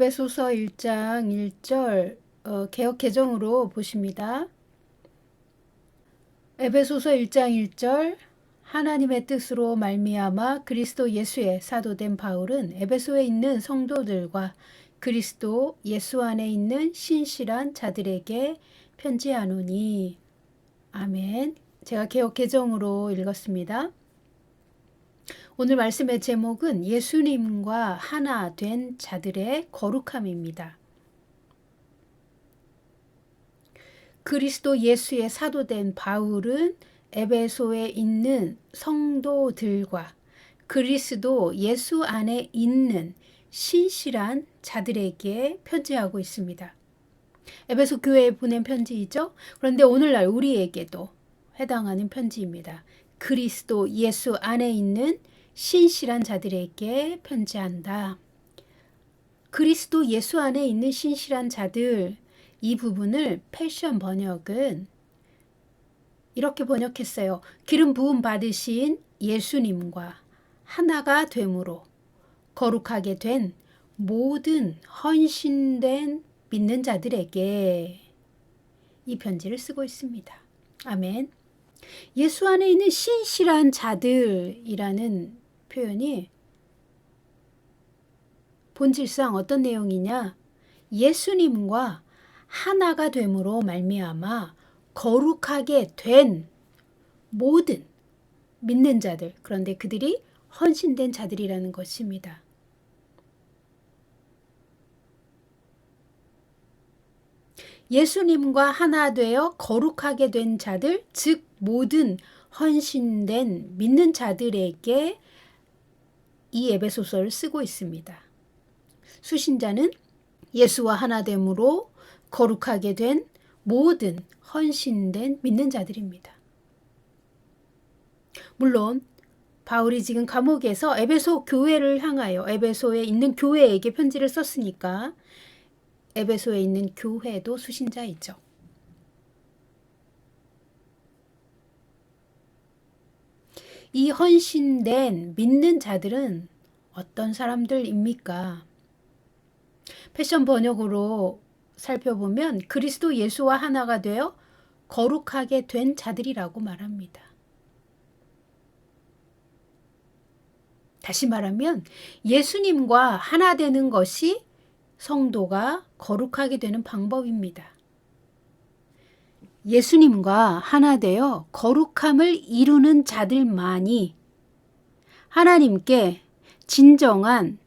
에베소서 1장 1절 개역 개정으로 보십니다. 에베소서 1장 1절 하나님의 뜻으로 말미암아 그리스도 예수의 사도된 바울은 에베소에 있는 성도들과 그리스도 예수 안에 있는 신실한 자들에게 편지하노니. 아멘. 제가 개역 개정으로 읽었습니다. 오늘 말씀의 제목은 예수님과 하나 된 자들의 거룩함입니다. 그리스도 예수의 사도된 바울은 에베소에 있는 성도들과 그리스도 예수 안에 있는 신실한 자들에게 편지하고 있습니다. 에베소 교회에 보낸 편지이죠. 그런데 오늘날 우리에게도 해당하는 편지입니다. 그리스도 예수 안에 있는 신실한 자들에게 편지한다. 그리스도 예수 안에 있는 신실한 자들, 이 부분을 패션 번역은 이렇게 번역했어요. 기름 부음 받으신 예수님과 하나가 됨으로 거룩하게 된 모든 헌신된 믿는 자들에게 이 편지를 쓰고 있습니다. 아멘. 예수 안에 있는 신실한 자들이라는 표현이 본질상 어떤 내용이냐? 예수님과 하나가 됨으로 말미암아 거룩하게 된 모든 믿는 자들, 그런데 그들이 헌신된 자들이라는 것입니다. 예수님과 하나 되어 거룩하게 된 자들, 즉 모든 헌신된 믿는 자들에게 이 에베소서를 쓰고 있습니다. 수신자는 예수와 하나됨으로 거룩하게 된 모든 헌신된 믿는 자들입니다. 물론 바울이 지금 감옥에서 에베소 교회를 향하여 에베소에 있는 교회에게 편지를 썼으니까 에베소에 있는 교회도 수신자이죠. 이 헌신된 믿는 자들은 어떤 사람들입니까? 패션 번역으로 살펴보면 그리스도 예수와 하나가 되어 거룩하게 된 자들이라고 말합니다. 다시 말하면 예수님과 하나 되는 것이 성도가 거룩하게 되는 방법입니다. 예수님과 하나 되어 거룩함을 이루는 자들만이 하나님께 진정한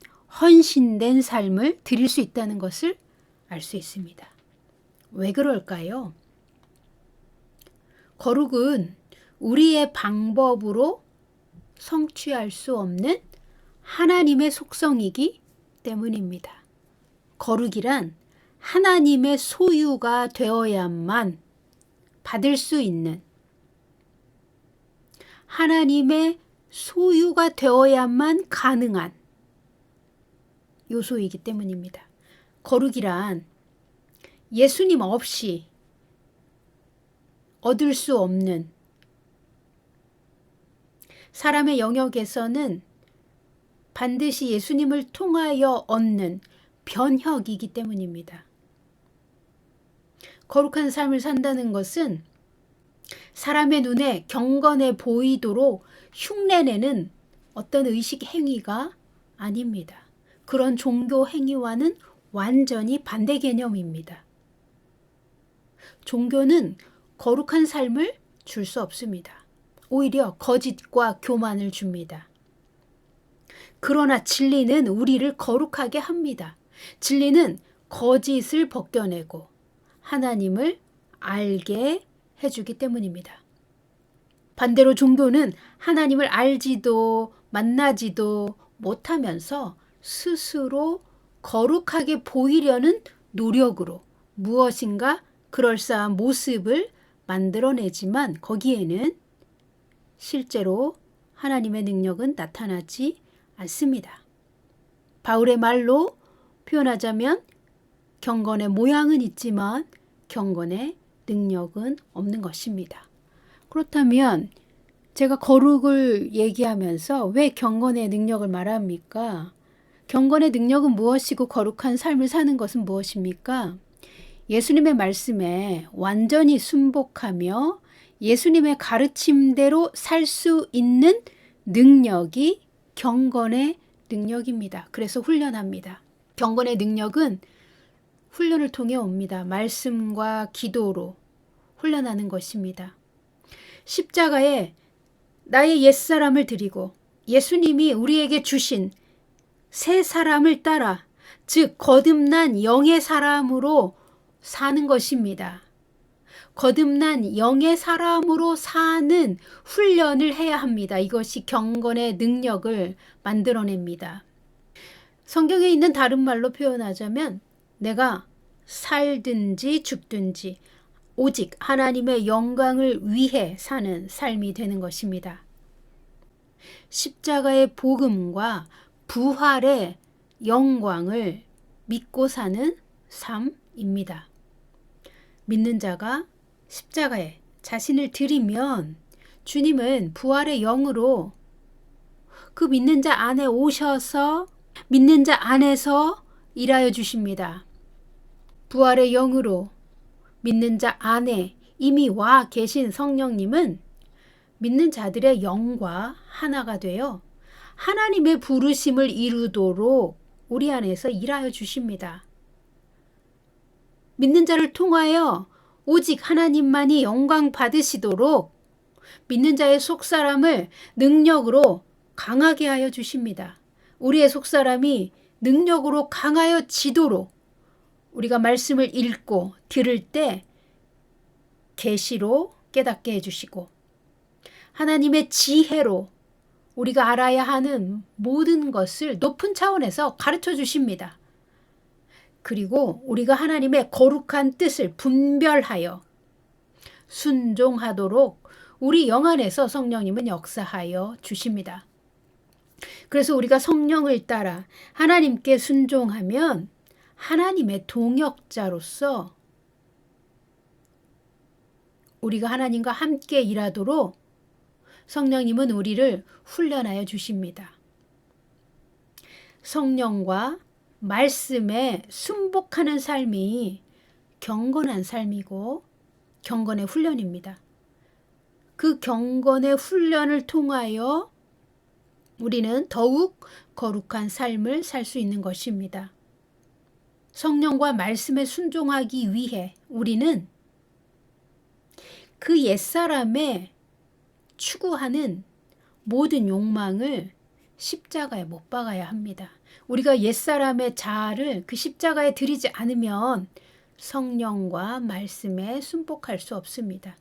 헌신된 삶을 드릴 수 있다는 것을 알 수 있습니다. 왜 그럴까요? 거룩은 우리의 방법으로 성취할 수 없는 하나님의 속성이기 때문입니다. 거룩이란 하나님의 소유가 되어야만 받을 수 있는, 하나님의 소유가 되어야만 가능한 요소이기 때문입니다. 거룩이란 예수님 없이 얻을 수 없는, 사람의 영역에서는 반드시 예수님을 통하여 얻는 변혁이기 때문입니다. 거룩한 삶을 산다는 것은 사람의 눈에 경건해 보이도록 흉내내는 어떤 의식 행위가 아닙니다. 그런 종교 행위와는 완전히 반대 개념입니다. 종교는 거룩한 삶을 줄 수 없습니다. 오히려 거짓과 교만을 줍니다. 그러나 진리는 우리를 거룩하게 합니다. 진리는 거짓을 벗겨내고 하나님을 알게 해주기 때문입니다. 반대로 종교는 하나님을 알지도 만나지도 못하면서 스스로 거룩하게 보이려는 노력으로 무엇인가 그럴싸한 모습을 만들어내지만 거기에는 실제로 하나님의 능력은 나타나지 않습니다. 바울의 말로 표현하자면 경건의 모양은 있지만 경건의 능력은 없는 것입니다. 그렇다면 제가 거룩을 얘기하면서 왜 경건의 능력을 말합니까? 경건의 능력은 무엇이고 거룩한 삶을 사는 것은 무엇입니까? 예수님의 말씀에 완전히 순복하며 예수님의 가르침대로 살 수 있는 능력이 경건의 능력입니다. 그래서 훈련합니다. 경건의 능력은 훈련을 통해 옵니다. 말씀과 기도로 훈련하는 것입니다. 십자가에 나의 옛사람을 드리고 예수님이 우리에게 주신 새 사람을 따라, 즉 거듭난 영의 사람으로 사는 것입니다. 거듭난 영의 사람으로 사는 훈련을 해야 합니다. 이것이 경건의 능력을 만들어냅니다. 성경에 있는 다른 말로 표현하자면 내가 살든지 죽든지 오직 하나님의 영광을 위해 사는 삶이 되는 것입니다. 십자가의 복음과 부활의 영광을 믿고 사는 삶입니다. 믿는 자가 십자가에 자신을 드리면 주님은 부활의 영으로 그 믿는 자 안에 오셔서 믿는 자 안에서 일하여 주십니다. 부활의 영으로 믿는 자 안에 이미 와 계신 성령님은 믿는 자들의 영과 하나가 되어 하나님의 부르심을 이루도록 우리 안에서 일하여 주십니다. 믿는 자를 통하여 오직 하나님만이 영광 받으시도록 믿는 자의 속사람을 능력으로 강하게 하여 주십니다. 우리의 속사람이 능력으로 강하여지도록 우리가 말씀을 읽고 들을 때 계시로 깨닫게 해주시고 하나님의 지혜로 우리가 알아야 하는 모든 것을 높은 차원에서 가르쳐 주십니다. 그리고 우리가 하나님의 거룩한 뜻을 분별하여 순종하도록 우리 영 안에서 성령님은 역사하여 주십니다. 그래서 우리가 성령을 따라 하나님께 순종하면 하나님의 동역자로서 우리가 하나님과 함께 일하도록 성령님은 우리를 훈련하여 주십니다. 성령과 말씀에 순복하는 삶이 경건한 삶이고 경건의 훈련입니다. 그 경건의 훈련을 통하여 우리는 더욱 거룩한 삶을 살 수 있는 것입니다. 성령과 말씀에 순종하기 위해 우리는 그 옛사람에 추구하는 모든 욕망을 십자가에 못 박아야 합니다. 우리가 옛사람의 자아를 그 십자가에 들이지 않으면 성령과 말씀에 순복할 수 없습니다.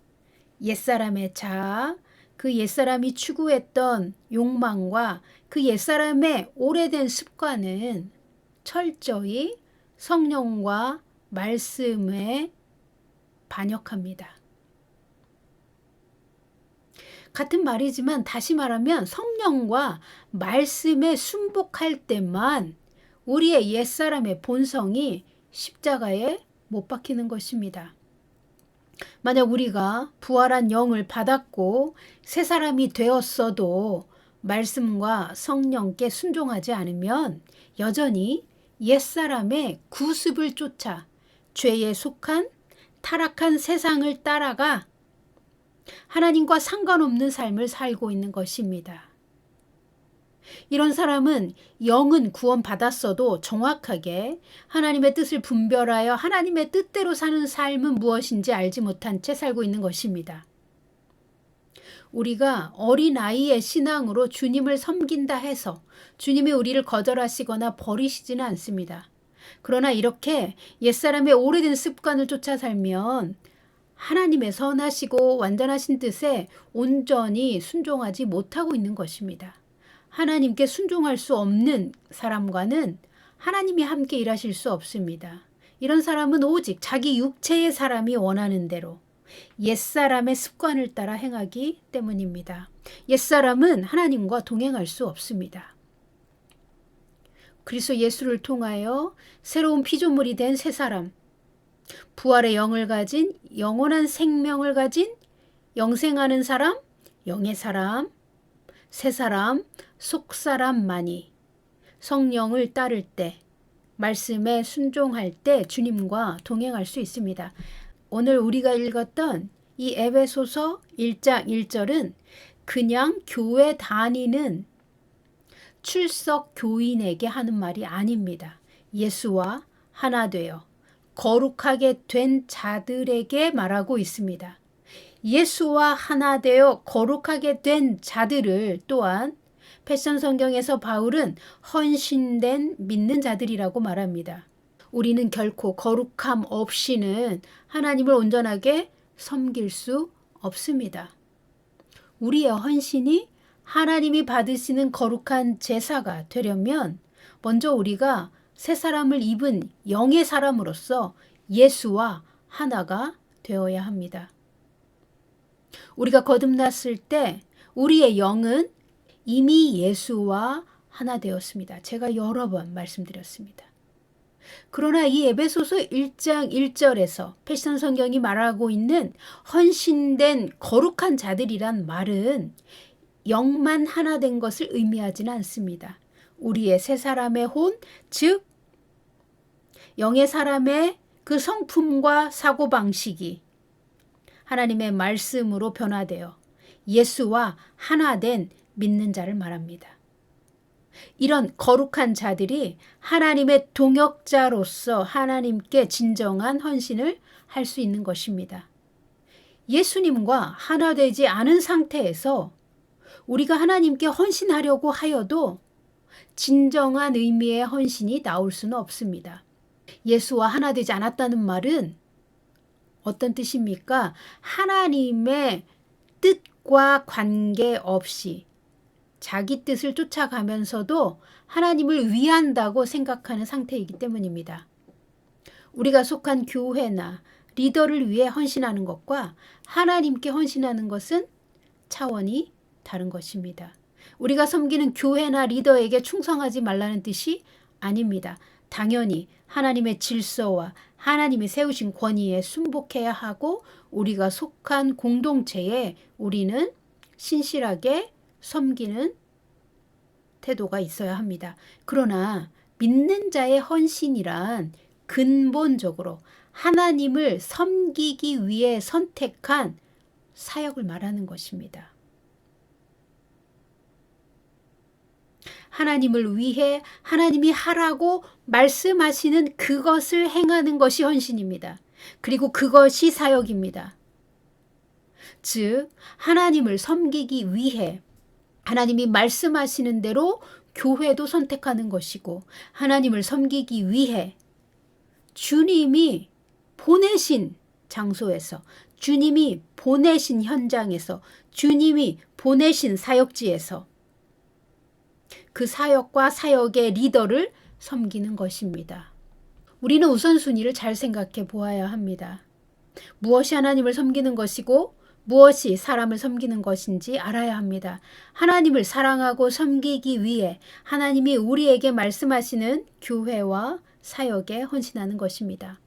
옛사람의 자아, 그 옛사람이 추구했던 욕망과 그 옛사람의 오래된 습관은 철저히 성령과 말씀에 반역합니다. 같은 말이지만 다시 말하면 성령과 말씀에 순복할 때만 우리의 옛사람의 본성이 십자가에 못 박히는 것입니다. 만약 우리가 부활한 영을 받았고 새 사람이 되었어도 말씀과 성령께 순종하지 않으면 여전히 옛사람의 구습을 쫓아 죄에 속한 타락한 세상을 따라가 하나님과 상관없는 삶을 살고 있는 것입니다. 이런 사람은 영은 구원받았어도 정확하게 하나님의 뜻을 분별하여 하나님의 뜻대로 사는 삶은 무엇인지 알지 못한 채 살고 있는 것입니다. 우리가 어린아이의 신앙으로 주님을 섬긴다 해서 주님이 우리를 거절하시거나 버리시지는 않습니다. 그러나 이렇게 옛사람의 오래된 습관을 쫓아 살면 하나님의 선하시고 완전하신 뜻에 온전히 순종하지 못하고 있는 것입니다. 하나님께 순종할 수 없는 사람과는 하나님이 함께 일하실 수 없습니다. 이런 사람은 오직 자기 육체의 사람이 원하는 대로 옛사람의 습관을 따라 행하기 때문입니다. 옛사람은 하나님과 동행할 수 없습니다. 그리스도 예수를 통하여 새로운 피조물이 된 새 사람, 부활의 영을 가진 영원한 생명을 가진 영생하는 사람, 영의 사람, 새 사람, 속 사람만이 성령을 따를 때, 말씀에 순종할 때 주님과 동행할 수 있습니다. 오늘 우리가 읽었던 이 에베소서 1장 1절은 그냥 교회 다니는 출석 교인에게 하는 말이 아닙니다. 예수와 하나 되어 거룩하게 된 자들에게 말하고 있습니다. 예수와 하나 되어 거룩하게 된 자들을 또한 패션 성경에서 바울은 헌신된 믿는 자들이라고 말합니다. 우리는 결코 거룩함 없이는 하나님을 온전하게 섬길 수 없습니다. 우리의 헌신이 하나님이 받으시는 거룩한 제사가 되려면 먼저 우리가 새 사람을 입은 영의 사람으로서 예수와 하나가 되어야 합니다. 우리가 거듭났을 때 우리의 영은 이미 예수와 하나 되었습니다. 제가 여러 번 말씀드렸습니다. 그러나 이 에베소서 1장 1절에서 패션 성경이 말하고 있는 헌신된 거룩한 자들이란 말은 영만 하나 된 것을 의미하지는 않습니다. 우리의 새 사람의 혼, 즉 영의 사람의 그 성품과 사고방식이 하나님의 말씀으로 변화되어 예수와 하나 된 믿는 자를 말합니다. 이런 거룩한 자들이 하나님의 동역자로서 하나님께 진정한 헌신을 할 수 있는 것입니다. 예수님과 하나 되지 않은 상태에서 우리가 하나님께 헌신하려고 하여도 진정한 의미의 헌신이 나올 수는 없습니다. 예수와 하나 되지 않았다는 말은 어떤 뜻입니까? 하나님의 뜻과 관계없이 자기 뜻을 쫓아가면서도 하나님을 위한다고 생각하는 상태이기 때문입니다. 우리가 속한 교회나 리더를 위해 헌신하는 것과 하나님께 헌신하는 것은 차원이 다른 것입니다. 우리가 섬기는 교회나 리더에게 충성하지 말라는 뜻이 아닙니다. 당연히 하나님의 질서와 하나님이 세우신 권위에 순복해야 하고 우리가 속한 공동체에 우리는 신실하게 섬기는 태도가 있어야 합니다. 그러나 믿는 자의 헌신이란 근본적으로 하나님을 섬기기 위해 선택한 사역을 말하는 것입니다. 하나님을 위해 하나님이 하라고 말씀하시는 그것을 행하는 것이 헌신입니다. 그리고 그것이 사역입니다. 즉 하나님을 섬기기 위해 하나님이 말씀하시는 대로 교회도 선택하는 것이고 하나님을 섬기기 위해 주님이 보내신 장소에서 주님이 보내신 현장에서 주님이 보내신 사역지에서 그 사역과 사역의 리더를 섬기는 것입니다. 우리는 우선순위를 잘 생각해 보아야 합니다. 무엇이 하나님을 섬기는 것이고 무엇이 사람을 섬기는 것인지 알아야 합니다. 하나님을 사랑하고 섬기기 위해 하나님이 우리에게 말씀하시는 교회와 사역에 헌신하는 것입니다.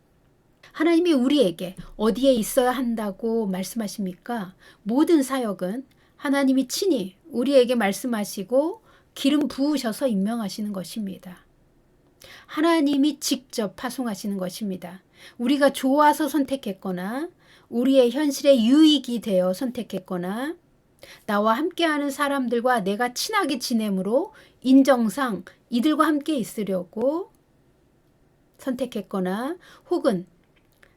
하나님이 우리에게 어디에 있어야 한다고 말씀하십니까? 모든 사역은 하나님이 친히 우리에게 말씀하시고 기름 부으셔서 임명하시는 것입니다. 하나님이 직접 파송하시는 것입니다. 우리가 좋아서 선택했거나 우리의 현실에 유익이 되어 선택했거나 나와 함께하는 사람들과 내가 친하게 지내므로 인정상 이들과 함께 있으려고 선택했거나 혹은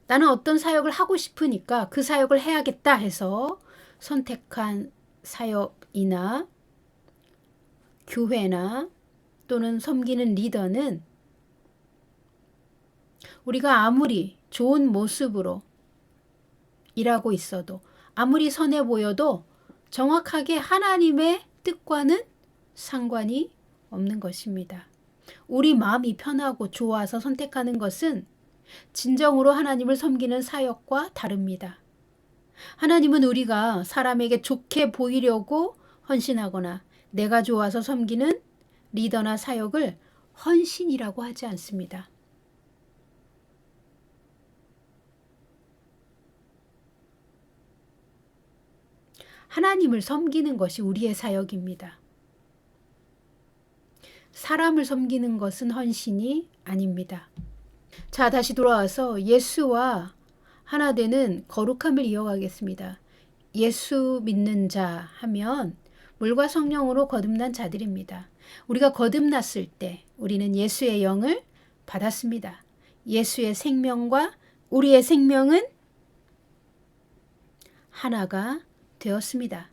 나는 어떤 사역을 하고 싶으니까 그 사역을 해야겠다 해서 선택한 사역이나 교회나 또는 섬기는 리더는 우리가 아무리 좋은 모습으로 일하고 있어도 아무리 선해 보여도 정확하게 하나님의 뜻과는 상관이 없는 것입니다. 우리 마음이 편하고 좋아서 선택하는 것은 진정으로 하나님을 섬기는 사역과 다릅니다. 하나님은 우리가 사람에게 좋게 보이려고 헌신하거나 내가 좋아서 섬기는 리더나 사역을 헌신이라고 하지 않습니다. 하나님을 섬기는 것이 우리의 사역입니다. 사람을 섬기는 것은 헌신이 아닙니다. 자, 다시 돌아와서 예수와 하나 되는 거룩함을 이어가겠습니다. 예수 믿는 자 하면 물과 성령으로 거듭난 자들입니다. 우리가 거듭났을 때 우리는 예수의 영을 받았습니다. 예수의 생명과 우리의 생명은 하나가 되었습니다.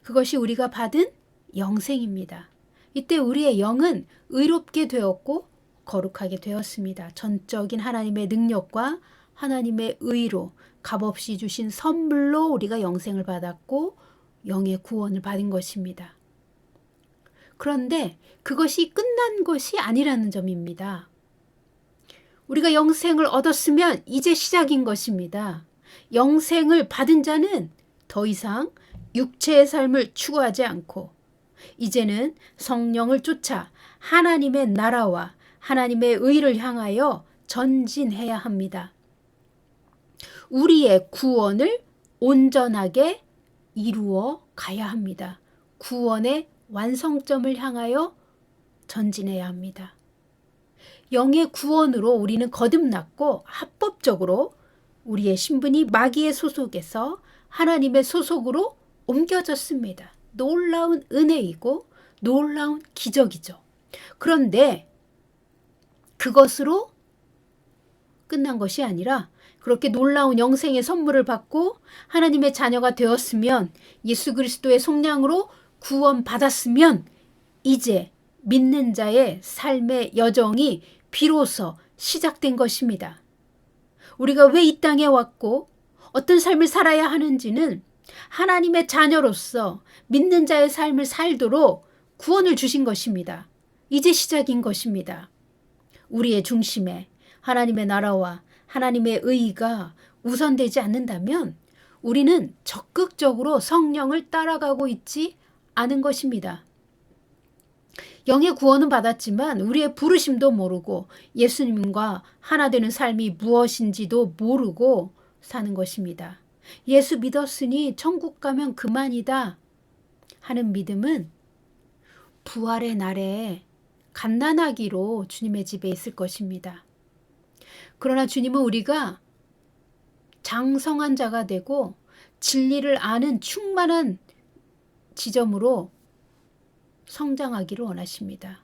그것이 우리가 받은 영생입니다. 이때 우리의 영은 의롭게 되었고 거룩하게 되었습니다. 전적인 하나님의 능력과 하나님의 의로 값없이 주신 선물로 우리가 영생을 받았고 영의 구원을 받은 것입니다. 그런데 그것이 끝난 것이 아니라는 점입니다. 우리가 영생을 얻었으면 이제 시작인 것입니다. 영생을 받은 자는 더 이상 육체의 삶을 추구하지 않고 이제는 성령을 쫓아 하나님의 나라와 하나님의 의를 향하여 전진해야 합니다. 우리의 구원을 온전하게 이루어 가야 합니다. 구원의 완성점을 향하여 전진해야 합니다. 영의 구원으로 우리는 거듭났고 합법적으로 우리의 신분이 마귀의 소속에서 하나님의 소속으로 옮겨졌습니다. 놀라운 은혜이고 놀라운 기적이죠. 그런데 그것으로 끝난 것이 아니라 그렇게 놀라운 영생의 선물을 받고 하나님의 자녀가 되었으면 예수 그리스도의 속량으로 구원받았으면 이제 믿는 자의 삶의 여정이 비로소 시작된 것입니다. 우리가 왜 이 땅에 왔고 어떤 삶을 살아야 하는지는 하나님의 자녀로서 믿는 자의 삶을 살도록 구원을 주신 것입니다. 이제 시작인 것입니다. 우리의 중심에 하나님의 나라와 하나님의 의가 우선되지 않는다면 우리는 적극적으로 성령을 따라가고 있지 않은 것입니다. 영의 구원은 받았지만 우리의 부르심도 모르고 예수님과 하나 되는 삶이 무엇인지도 모르고 사는 것입니다. 예수 믿었으니 천국 가면 그만이다 하는 믿음은 부활의 날에 갓난아기로 주님의 집에 있을 것입니다. 그러나 주님은 우리가 장성한 자가 되고 진리를 아는 충만한 지점으로 성장하기를 원하십니다.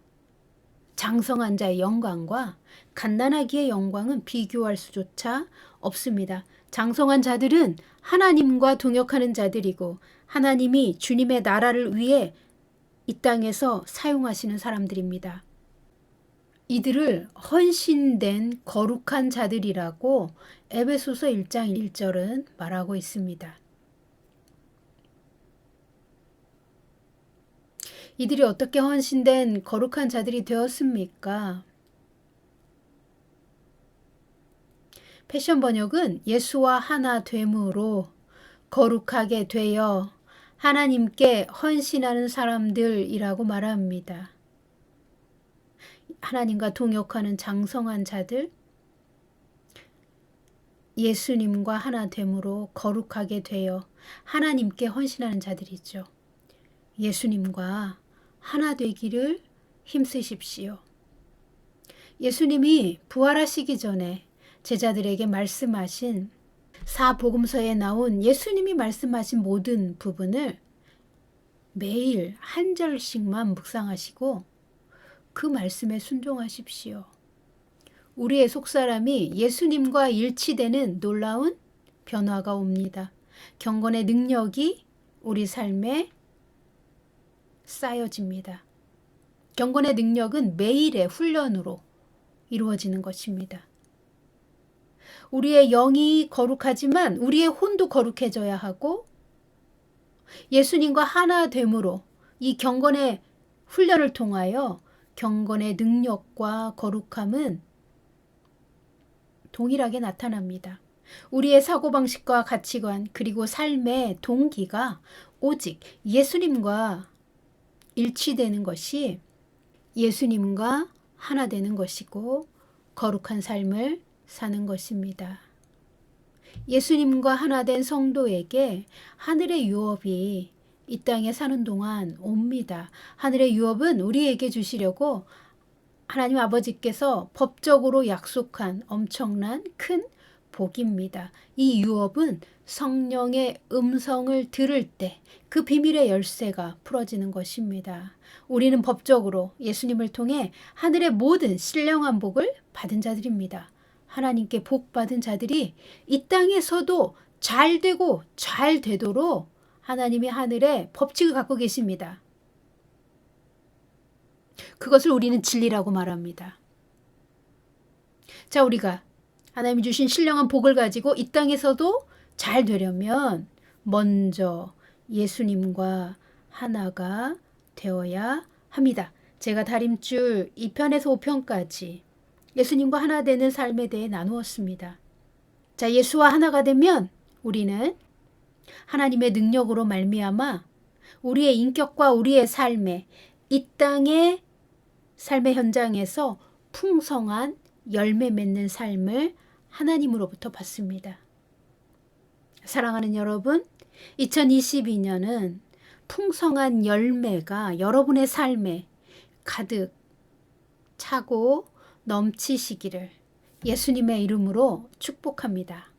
장성한 자의 영광과 갓난아기의 영광은 비교할 수조차 없습니다. 장성한 자들은 하나님과 동역하는 자들이고 하나님이 주님의 나라를 위해 이 땅에서 사용하시는 사람들입니다. 이들을 헌신된 거룩한 자들이라고 에베소서 1장 1절은 말하고 있습니다. 이들이 어떻게 헌신된 거룩한 자들이 되었습니까? 패션 번역은 예수와 하나 됨으로 거룩하게 되어 하나님께 헌신하는 사람들이라고 말합니다. 하나님과 동역하는 장성한 자들, 예수님과 하나 됨으로 거룩하게 되어 하나님께 헌신하는 자들이죠. 예수님과 하나 되기를 힘쓰십시오. 예수님이 부활하시기 전에 제자들에게 말씀하신 사복음서에 나온 예수님이 말씀하신 모든 부분을 매일 한 절씩만 묵상하시고 그 말씀에 순종하십시오. 우리의 속사람이 예수님과 일치되는 놀라운 변화가 옵니다. 경건의 능력이 우리 삶에 쌓여집니다. 경건의 능력은 매일의 훈련으로 이루어지는 것입니다. 우리의 영이 거룩하지만 우리의 혼도 거룩해져야 하고 예수님과 하나 됨으로 이 경건의 훈련을 통하여 경건의 능력과 거룩함은 동일하게 나타납니다. 우리의 사고방식과 가치관 그리고 삶의 동기가 오직 예수님과 일치되는 것이 예수님과 하나 되는 것이고 거룩한 삶을 사는 것입니다. 예수님과 하나 된 성도에게 하늘의 유업이 이 땅에 사는 동안 옵니다. 하늘의 유업은 우리에게 주시려고 하나님 아버지께서 법적으로 약속한 엄청난 큰 복입니다. 이 유업은 성령의 음성을 들을 때 그 비밀의 열쇠가 풀어지는 것입니다. 우리는 법적으로 예수님을 통해 하늘의 모든 신령한 복을 받은 자들입니다. 하나님께 복 받은 자들이 이 땅에서도 잘 되고 잘 되도록 하나님이 하늘에 법칙을 갖고 계십니다. 그것을 우리는 진리라고 말합니다. 자, 우리가 하나님이 주신 신령한 복을 가지고 이 땅에서도 잘 되려면 먼저 예수님과 하나가 되어야 합니다. 제가 다림줄 2편에서 5편까지 예수님과 하나 되는 삶에 대해 나누었습니다. 자, 예수와 하나가 되면 우리는 하나님의 능력으로 말미암아 우리의 인격과 우리의 삶에 이 땅의 삶의 현장에서 풍성한 열매 맺는 삶을 하나님으로부터 받습니다. 사랑하는 여러분, 2022년은 풍성한 열매가 여러분의 삶에 가득 차고 넘치시기를 예수님의 이름으로 축복합니다.